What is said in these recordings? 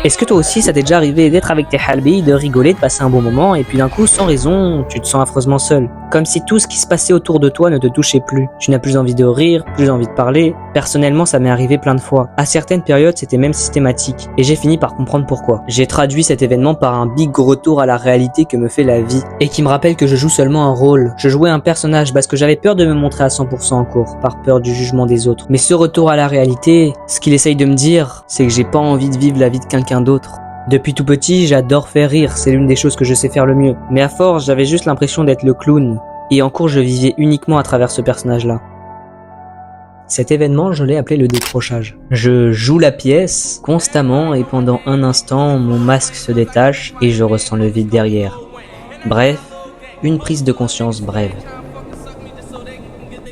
Est-ce que toi aussi ça t'est déjà arrivé d'être avec tes halbis, de rigoler, de passer un bon moment et puis d'un coup sans raison tu te sens affreusement seul, comme si tout ce qui se passait autour de toi ne te touchait plus. Tu n'as plus envie de rire, plus envie de parler. Personnellement ça m'est arrivé plein de fois. À certaines périodes c'était même systématique et j'ai fini par comprendre pourquoi. J'ai traduit cet événement par un big retour à la réalité que me fait la vie et qui me rappelle que je joue seulement un rôle. Je jouais un personnage parce que j'avais peur de me montrer à 100% en cours, par peur du jugement des autres. Mais ce retour à la réalité, ce qu'il essaye de me dire, c'est que j'ai pas envie de vivre la vie de quelqu'un d'autre. Depuis tout petit, j'adore faire rire, c'est l'une des choses que je sais faire le mieux. Mais à force, j'avais juste l'impression d'être le clown. Et en cours, je vivais uniquement à travers ce personnage-là. Cet événement, je l'ai appelé le décrochage. Je joue la pièce constamment et pendant un instant, mon masque se détache et je ressens le vide derrière. Bref, une prise de conscience brève.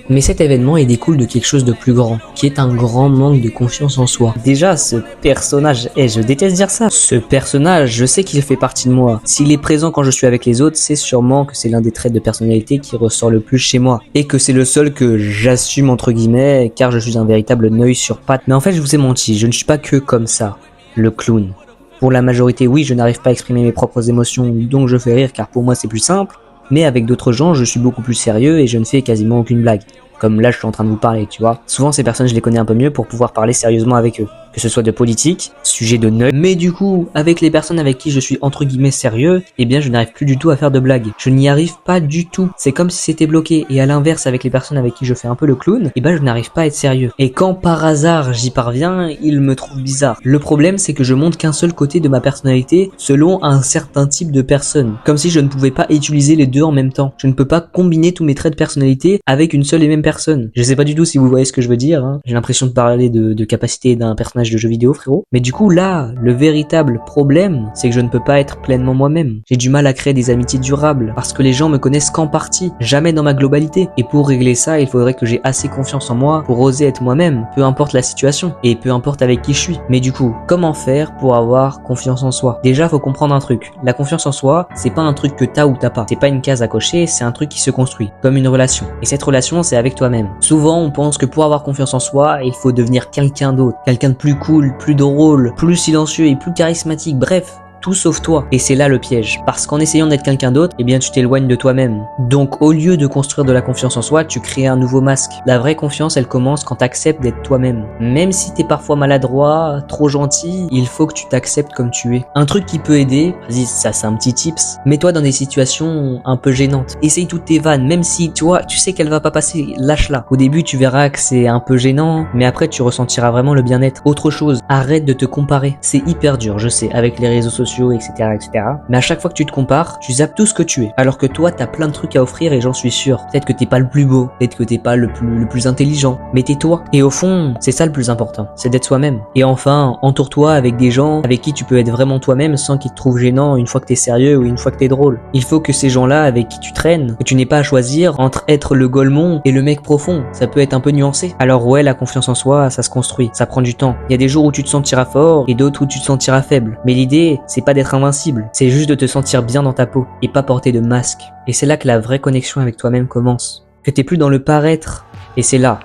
Mais cet événement, il découle de quelque chose de plus grand, qui est un grand manque de confiance en soi. Déjà, ce personnage, je déteste dire ça, ce personnage, je sais qu'il fait partie de moi. S'il est présent quand je suis avec les autres, c'est sûrement que c'est l'un des traits de personnalité qui ressort le plus chez moi. Et que c'est le seul que j'assume entre guillemets, car je suis un véritable œil sur pattes. Mais en fait, je vous ai menti, je ne suis pas que comme ça, le clown. Pour la majorité, oui, je n'arrive pas à exprimer mes propres émotions, donc je fais rire car pour moi c'est plus simple. Mais avec d'autres gens, je suis beaucoup plus sérieux et je ne fais quasiment aucune blague. Comme là, je suis en train de vous parler, tu vois. Souvent, ces personnes, je les connais un peu mieux pour pouvoir parler sérieusement avec eux. Que ce soit de politique, sujet de nerd. Mais du coup, avec les personnes avec qui je suis entre guillemets sérieux, eh bien, je n'arrive plus du tout à faire de blagues. Je n'y arrive pas du tout. C'est comme si c'était bloqué. Et à l'inverse, avec les personnes avec qui je fais un peu le clown, eh ben, je n'arrive pas à être sérieux. Et quand par hasard j'y parviens, ils me trouvent bizarre. Le problème, c'est que je montre qu'un seul côté de ma personnalité selon un certain type de personne. Comme si je ne pouvais pas utiliser les deux en même temps. Je ne peux pas combiner tous mes traits de personnalité avec une seule et même personne. Je sais pas du tout si vous voyez ce que je veux dire, hein. J'ai l'impression de parler de capacité d'un personnage de jeu vidéo, frérot. Mais du coup, là, le véritable problème, c'est que je ne peux pas être pleinement moi-même. J'ai du mal à créer des amitiés durables, parce que les gens me connaissent qu'en partie, jamais dans ma globalité. Et pour régler ça, il faudrait que j'ai assez confiance en moi pour oser être moi-même, peu importe la situation, et peu importe avec qui je suis. Mais du coup, comment faire pour avoir confiance en soi? Déjà, faut comprendre un truc. La confiance en soi, c'est pas un truc que t'as ou t'as pas. C'est pas une case à cocher, c'est un truc qui se construit, comme une relation. Et cette relation, c'est avec toi-même. Souvent, on pense que pour avoir confiance en soi, il faut devenir quelqu'un d'autre, quelqu'un de plus cool, plus drôle, plus silencieux et plus charismatique, bref, tout sauf toi. Et c'est là le piège. Parce qu'en essayant d'être quelqu'un d'autre, eh bien tu t'éloignes de toi-même. Donc au lieu de construire de la confiance en soi, tu crées un nouveau masque. La vraie confiance, elle commence quand t'acceptes d'être toi-même. Même si t'es parfois maladroit, trop gentil, il faut que tu t'acceptes comme tu es. Un truc qui peut aider, vas-y, ça c'est un petit tips, mets-toi dans des situations un peu gênantes. Essaye toutes tes vannes, même si tu vois, tu sais qu'elle va pas passer, lâche-la. Au début, tu verras que c'est un peu gênant, mais après tu ressentiras vraiment le bien-être. Autre chose, arrête de te comparer. C'est hyper dur, je sais, avec les réseaux sociaux, etc., etc. Mais à chaque fois que tu te compares, tu zappes tout ce que tu es. Alors que toi, t'as plein de trucs à offrir et j'en suis sûr. Peut-être que t'es pas le plus beau, peut-être que t'es pas le plus intelligent, mais t'es toi. Et au fond, c'est ça le plus important, c'est d'être soi-même. Et enfin, entoure-toi avec des gens avec qui tu peux être vraiment toi-même sans qu'ils te trouvent gênant une fois que t'es sérieux ou une fois que t'es drôle. Il faut que ces gens-là avec qui tu traînes, que tu n'aies pas à choisir entre être le golemon et le mec profond. Ça peut être un peu nuancé. Alors ouais, la confiance en soi, ça se construit, ça prend du temps. Il y a des jours où tu te sentiras fort et d'autres où tu te sentiras faible. Mais l'idée, c'est pas d'être invincible, c'est juste de te sentir bien dans ta peau et pas porter de masque. Et c'est là que la vraie connexion avec toi-même commence. Que t'es plus dans le paraître, et c'est là,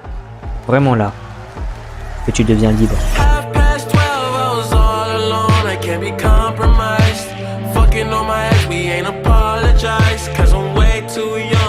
vraiment là, que tu deviens libre. Fucking on my ass, we ain't apologize, 'cause I'm way too young.